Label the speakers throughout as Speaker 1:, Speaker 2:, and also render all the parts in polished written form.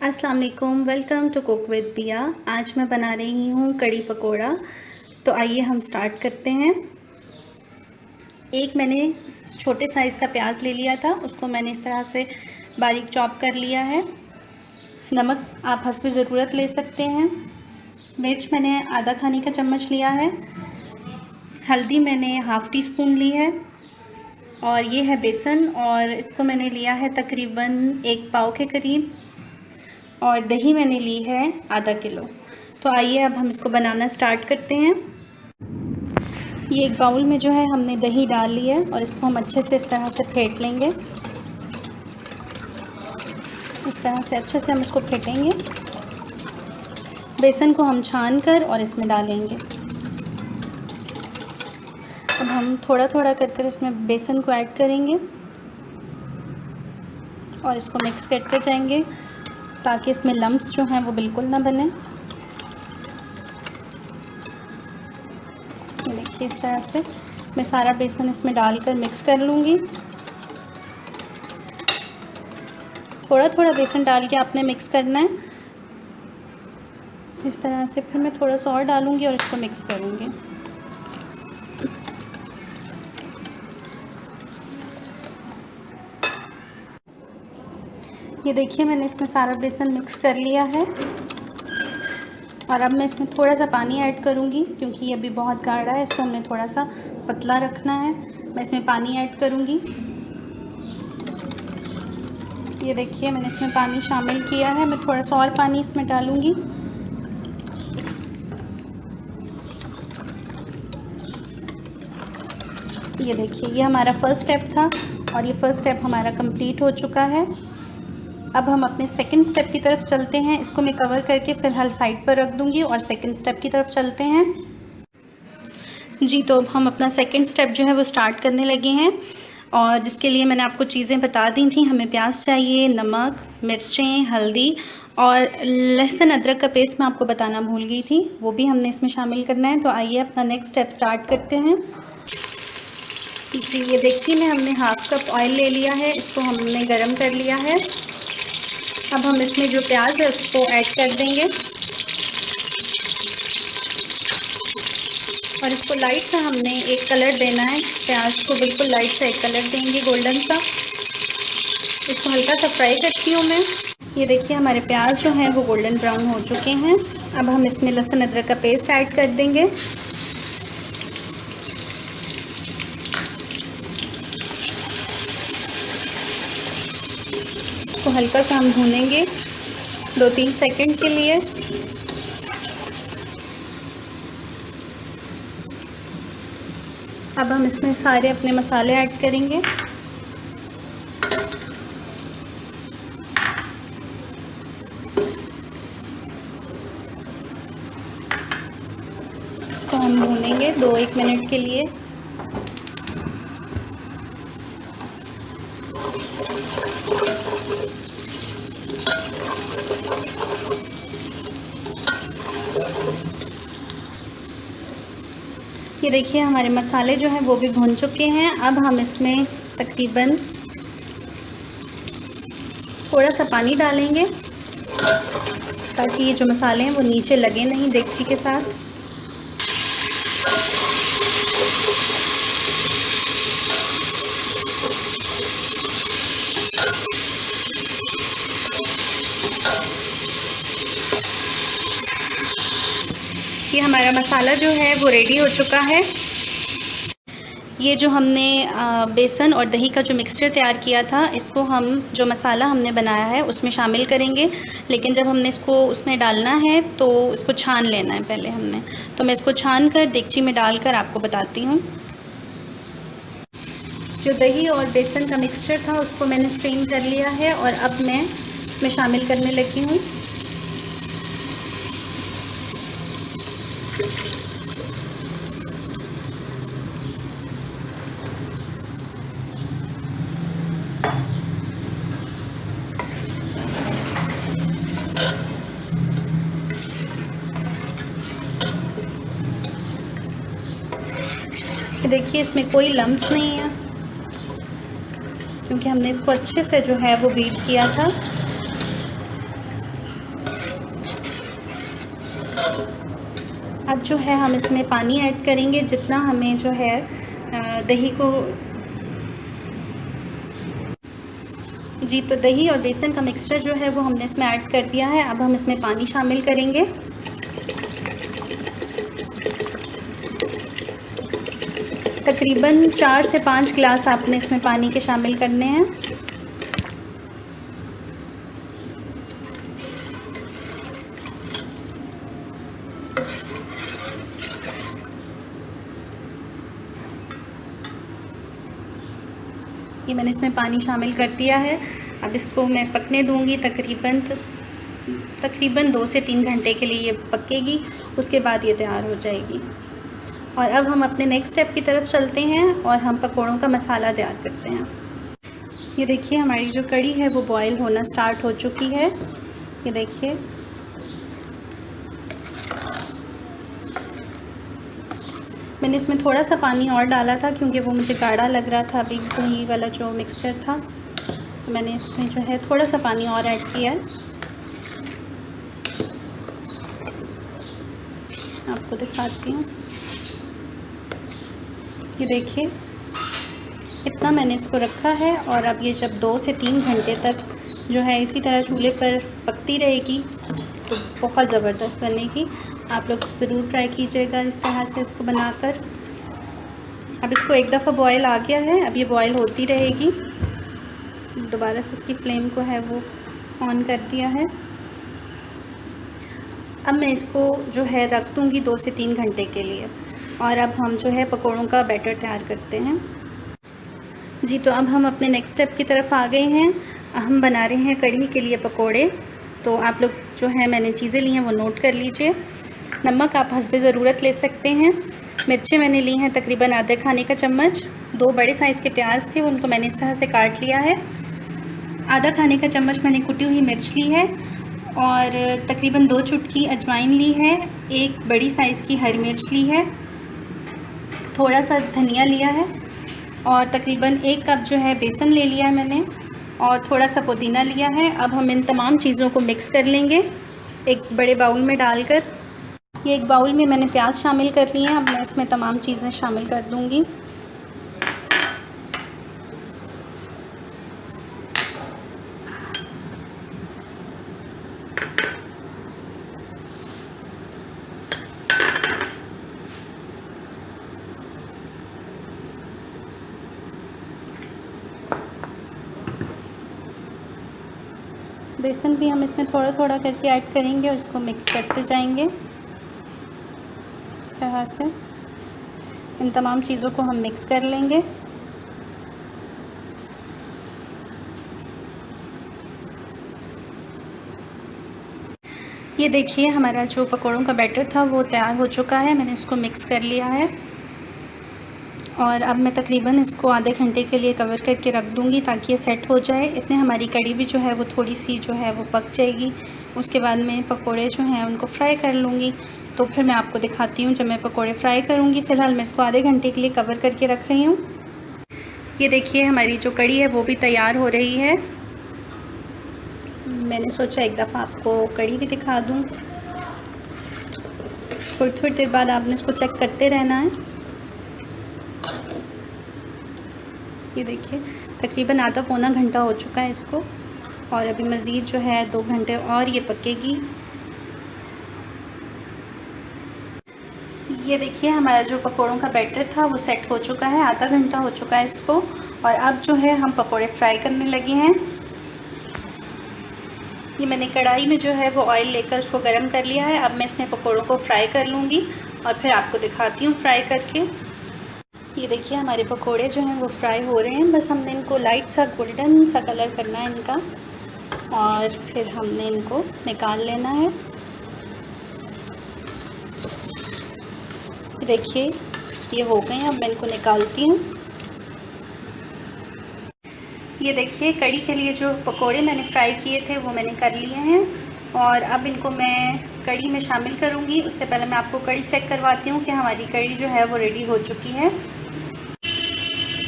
Speaker 1: अस्सलाम वालेकुम, welcome to cook with पिया। आज मैं बना रही हूँ कड़ी पकोड़ा। तो आइए हम स्टार्ट करते हैं। एक मैंने छोटे साइज़ का प्याज ले लिया था, उसको मैंने इस तरह से बारीक चॉप कर लिया है। नमक आप हस्ब ज़रूरत ले सकते हैं। मिर्च मैंने आधा खाने का चम्मच लिया है। हल्दी मैंने हाफ़ टी स्पून ली है। और ये है बेसन, और इसको मैंने लिया है तकरीबन 1 पाव के करीब। और दही मैंने ली है आधा किलो। तो आइए अब हम इसको बनाना स्टार्ट करते हैं। ये एक बाउल में जो है हमने दही डाल ली है और इसको हम अच्छे से इस तरह से फेंट लेंगे। इस तरह से अच्छे से हम इसको फेंटेंगे। बेसन को हम छान कर और इसमें डालेंगे। अब हम थोड़ा थोड़ा कर इसमें बेसन को ऐड करेंगे और इसको मिक्स करते जाएंगे ताकि इसमें लम्प्स जो हैं वो बिल्कुल ना बने। देखिए इस तरह से मैं सारा बेसन इसमें डालकर मिक्स कर लूँगी। थोड़ा थोड़ा बेसन डाल के आपने मिक्स करना है इस तरह से। फिर मैं थोड़ा सा और डालूँगी और इसको मिक्स करूँगी। ये देखिए मैंने इसमें सारा बेसन मिक्स कर लिया है और अब मैं इसमें थोड़ा सा पानी ऐड करूँगी क्योंकि ये अभी बहुत गाढ़ा है, इसको हमने थोड़ा सा पतला रखना है। मैं इसमें पानी ऐड करूँगी। ये देखिए मैंने इसमें पानी शामिल किया है। मैं थोड़ा सा और पानी इसमें डालूँगी। ये देखिए ये हमारा फर्स्ट स्टेप था और ये फर्स्ट स्टेप हमारा कंप्लीट हो चुका है। अब हम अपने सेकंड स्टेप की तरफ चलते हैं। इसको मैं कवर करके फ़िलहाल साइड पर रख दूँगी और सेकंड स्टेप की तरफ चलते हैं। जी, तो हम अपना सेकंड स्टेप जो है वो स्टार्ट करने लगे हैं और जिसके लिए मैंने आपको चीज़ें बता दी थी। हमें प्याज चाहिए, नमक, मिर्चें, हल्दी और लहसुन अदरक का पेस्ट मैं आपको बताना भूल गई थी, वो भी हमने इसमें शामिल करना है। तो आइए अपना नेक्स्ट स्टेप स्टार्ट करते हैं। जी, ये देखिए मैं हमने हाफ़ कप ऑयल ले लिया है, इसको हमने गरम कर लिया है। अब हम इसमें जो प्याज है उसको ऐड कर देंगे और इसको लाइट सा हमने एक कलर देना है। प्याज को बिल्कुल लाइट सा एक कलर देंगे, गोल्डन सा। इसको हल्का सा फ्राई करती हूँ मैं। ये देखिए हमारे प्याज जो हैं वो गोल्डन ब्राउन हो चुके हैं। अब हम इसमें लहसुन अदरक का पेस्ट ऐड कर देंगे। इसको हल्का सा हम भूनेंगे 2-3 सेकंड के लिए। अब हम इसमें सारे अपने मसाले ऐड करेंगे। इसको हम भूनेंगे 2-1 मिनट के लिए। ये देखिए हमारे मसाले जो हैं वो भी भुन चुके हैं। अब हम इसमें तकरीबन थोड़ा सा पानी डालेंगे ताकि ये जो मसाले हैं वो नीचे लगे नहीं देगची के साथ। ये हमारा मसाला जो है वो रेडी हो चुका है। ये जो हमने बेसन और दही का जो मिक्सचर तैयार किया था, इसको हम जो मसाला हमने बनाया है उसमें शामिल करेंगे। लेकिन जब हमने इसको उसमें डालना है तो इसको छान लेना है पहले हमने। तो मैं इसको छान कर देगची में डालकर आपको बताती हूँ। जो दही और बेसन का मिक्सचर था उसको मैंने स्ट्रेन कर लिया है और अब मैं इसमें शामिल करने लगी हूँ। देखिए इसमें कोई लम्प्स नहीं है क्योंकि हमने इसको अच्छे से जो है वो बीट किया था। अब जो है हम इसमें पानी ऐड करेंगे जितना हमें जो है दही को। जी, तो दही और बेसन का मिक्सचर जो है वो हमने इसमें ऐड कर दिया है। अब हम इसमें पानी शामिल करेंगे। तकरीबन 4 से 5 गिलास आपने इसमें पानी के शामिल करने हैं। ये मैंने इसमें पानी शामिल कर दिया है। अब इसको मैं पकने दूंगी तकरीबन 2 से 3 घंटे के लिए ये पकेगी। उसके बाद ये तैयार हो जाएगी। और अब हम अपने नेक्स्ट स्टेप की तरफ चलते हैं और हम पकौड़ों का मसाला तैयार करते हैं। ये देखिए हमारी जो कड़ी है वो बॉईल होना स्टार्ट हो चुकी है। ये देखिए, मैंने इसमें थोड़ा सा पानी और डाला था क्योंकि वो मुझे गाढ़ा लग रहा था अभी दही वाला जो मिक्सचर था, तो मैंने इसमें जो है थोड़ा सा पानी और ऐड किया है। आपको दिखाती हूँ। ये देखिए इतना मैंने इसको रखा है। और अब ये जब 2 से 3 घंटे तक जो है इसी तरह चूल्हे पर पकती रहेगी तो बहुत ज़बरदस्त बनेगी। आप लोग ज़रूर ट्राई कीजिएगा इस तरह से इसको बनाकर। अब इसको एक दफ़ा बॉयल आ गया है, अब ये बॉयल होती रहेगी। दोबारा से इसकी फ्लेम को है वो ऑन कर दिया है। अब मैं इसको जो है रख दूँगी 2 से 3 घंटे के लिए। और अब हम जो है पकौड़ों का बैटर तैयार करते हैं। जी, तो अब हम अपने नेक्स्ट स्टेप की तरफ आ गए हैं। हम बना रहे हैं कढ़ी के लिए पकोड़े। तो आप लोग जो है मैंने चीज़ें ली हैं वो नोट कर लीजिए। नमक आप हस्बे ज़रूरत ले सकते हैं। मिर्चें मैंने ली हैं तकरीबन आधा खाने का चम्मच। 2 बड़े साइज़ के प्याज थे, उनको मैंने इस तरह से काट लिया है। आधा खाने का चम्मच मैंने कुटी हुई मिर्च ली है और तकरीबन 2 चुटकी अजवाइन ली है। 1 बड़ी साइज़ की हरी मिर्च ली है। थोड़ा सा धनिया लिया है और तकरीबन 1 कप जो है बेसन ले लिया है मैंने और थोड़ा सा पुदीना लिया है। अब हम इन तमाम चीज़ों को मिक्स कर लेंगे एक बड़े बाउल में डालकर। ये एक बाउल में मैंने प्याज शामिल कर लिए हैं। अब मैं इसमें तमाम चीज़ें शामिल कर दूंगी। बेसन भी हम इसमें थोड़ा थोड़ा करके ऐड करेंगे और इसको मिक्स करते जाएंगे। इस तरह से इन तमाम चीज़ों को हम मिक्स कर लेंगे। ये देखिए हमारा जो पकौड़ों का बैटर था वो तैयार हो चुका है। मैंने इसको मिक्स कर लिया है और अब मैं तकरीबन इसको आधे घंटे के लिए कवर करके रख दूँगी ताकि ये सेट हो जाए। इतने हमारी कड़ी भी जो है वो थोड़ी सी जो है वो पक जाएगी। उसके बाद मैं पकोड़े जो हैं उनको फ्राई कर लूँगी। तो फिर मैं आपको दिखाती हूँ जब मैं पकोड़े फ्राई करूँगी। फ़िलहाल मैं इसको आधे घंटे के लिए कवर करके रख रही हूँ। ये देखिए हमारी जो कड़ी है वो भी तैयार हो रही है। मैंने सोचा एक दफ़ा आपको कड़ी भी दिखा दूँ। थोड़ी देर बाद आपने इसको चेक करते रहना है। ये देखिए तकरीबन आधा पौना घंटा हो चुका है इसको और अभी मज़ीद जो है 2 घंटे और ये पकेगी। ये देखिए हमारा जो पकोड़ों का बैटर था वो सेट हो चुका है। आधा घंटा हो चुका है इसको और अब जो है हम पकोड़े फ्राई करने लगे हैं। ये मैंने कढ़ाई में जो है वो ऑयल लेकर उसको गर्म कर लिया है। अब मैं इसमें पकोड़ों को फ्राई कर लूँगी और फिर आपको दिखाती हूँ फ्राई करके। ये देखिए हमारे पकोड़े जो हैं वो फ्राई हो रहे हैं। बस हमने इनको लाइट सा गोल्डन सा कलर करना है इनका और फिर हमने इनको निकाल लेना है। देखिए ये हो गए हैं। अब मैं इनको निकालती हूँ। ये देखिए कड़ी के लिए जो पकोड़े मैंने फ्राई किए थे वो मैंने कर लिए हैं और अब इनको मैं कड़ी में शामिल करूँगी। उससे पहले मैं आपको कड़ी चेक करवाती हूँ कि हमारी कड़ी जो है वो रेडी हो चुकी है।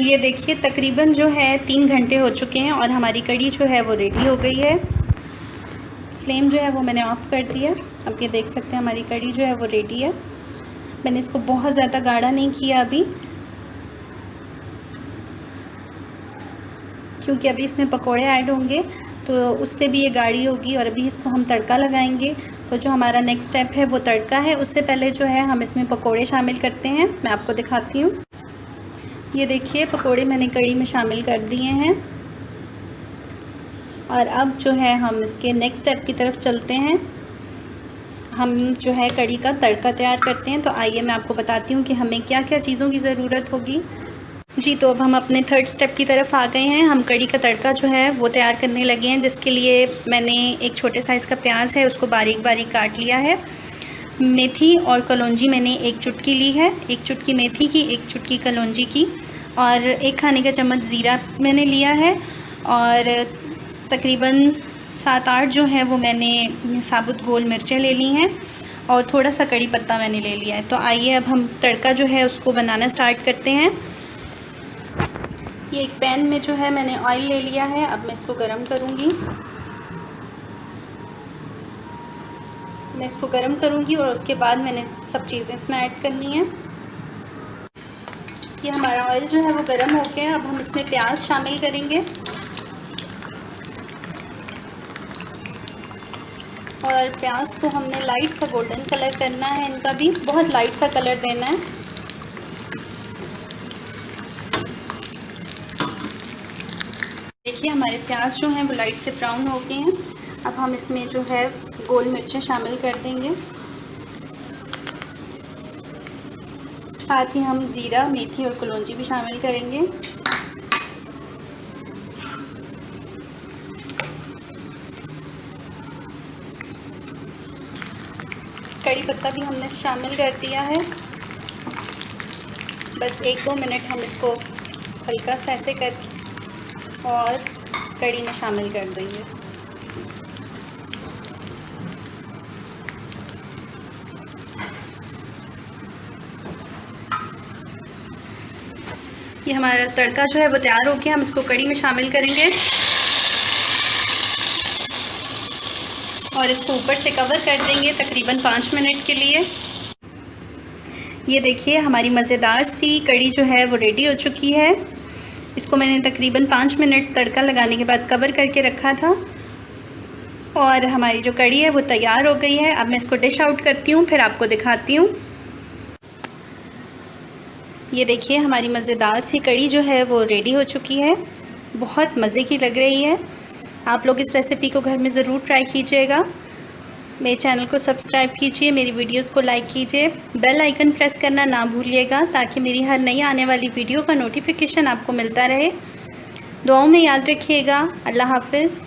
Speaker 1: ये देखिए तकरीबन जो है 3 घंटे हो चुके हैं और हमारी कड़ी जो है वो रेडी हो गई है। फ्लेम जो है वो मैंने ऑफ़ कर दिया। अब ये देख सकते हैं हमारी कड़ी जो है वो रेडी है। मैंने इसको बहुत ज़्यादा गाढ़ा नहीं किया अभी, क्योंकि अभी इसमें पकोड़े ऐड होंगे तो उससे भी ये गाढ़ी होगी। और अभी इसको हम तड़का लगाएंगे। तो जो हमारा नेक्स्ट स्टेप है वो तड़का है। उससे पहले जो है हम इसमें पकोड़े शामिल करते हैं। मैं आपको दिखाती हूँ। ये देखिए पकोड़े मैंने कड़ी में शामिल कर दिए हैं। और अब जो है हम इसके नेक्स्ट स्टेप की तरफ चलते हैं। हम जो है कड़ी का तड़का तैयार करते हैं। तो आइए मैं आपको बताती हूँ कि हमें क्या क्या चीज़ों की ज़रूरत होगी। जी, तो अब हम अपने थर्ड स्टेप की तरफ आ गए हैं। हम कड़ी का तड़का जो है वो तैयार करने लगे हैं, जिसके लिए मैंने एक छोटे साइज़ का प्याज है उसको बारीक बारीक काट लिया है। मेथी और कलौंजी मैंने एक चुटकी ली है, एक चुटकी मेथी की, एक चुटकी कलौंजी की, और एक खाने का चम्मच ज़ीरा मैंने लिया है। और तकरीबन 7-8 जो है वो मैंने साबुत गोल मिर्चें ले ली हैं, और थोड़ा सा कड़ी पत्ता मैंने ले लिया है। तो आइए अब हम तड़का जो है उसको बनाना स्टार्ट करते हैं। ये एक पैन में जो है मैंने ऑयल ले लिया है। अब मैं इसको गरम करूँगी। मैं इसको गरम करूँगी और उसके बाद मैंने सब चीज़ें इसमें ऐड करनी है। ये हमारा ऑयल जो है वो गरम हो गया है। अब हम इसमें प्याज शामिल करेंगे और प्याज को हमने लाइट सा गोल्डन कलर करना है। इनका भी बहुत लाइट सा कलर देना है। देखिए हमारे प्याज जो हैं वो लाइट से ब्राउन हो गए हैं। अब हम इसमें जो है गोल मिर्चें शामिल कर देंगे। साथ ही हम ज़ीरा, मेथी और कलौंजी भी शामिल करेंगे। कड़ी पत्ता भी हमने शामिल कर दिया है। बस 1-2 मिनट हम इसको हल्का सा ऐसे कर और कड़ी में शामिल कर देंगे। ये हमारा तड़का जो है वो तैयार हो गया। हम इसको कड़ी में शामिल करेंगे और इसको ऊपर से कवर कर देंगे तकरीबन 5 मिनट के लिए। ये देखिए हमारी मज़ेदार सी कड़ी जो है वो रेडी हो चुकी है। इसको मैंने तकरीबन 5 मिनट तड़का लगाने के बाद कवर करके रखा था और हमारी जो कड़ी है वो तैयार हो गई है। अब मैं इसको डिश आउट करती हूँ, फिर आपको दिखाती हूँ। ये देखिए हमारी मज़ेदार सी कड़ी जो है वो रेडी हो चुकी है। बहुत मज़े की लग रही है। आप लोग इस रेसिपी को घर में ज़रूर ट्राई कीजिएगा। मेरे चैनल को सब्सक्राइब कीजिए, मेरी वीडियोस को लाइक कीजिए, बेल आइकन प्रेस करना ना भूलिएगा ताकि मेरी हर नई आने वाली वीडियो का नोटिफिकेशन आपको मिलता रहे। दुआओं में याद रखिएगा। अल्लाह हाफ़िज़।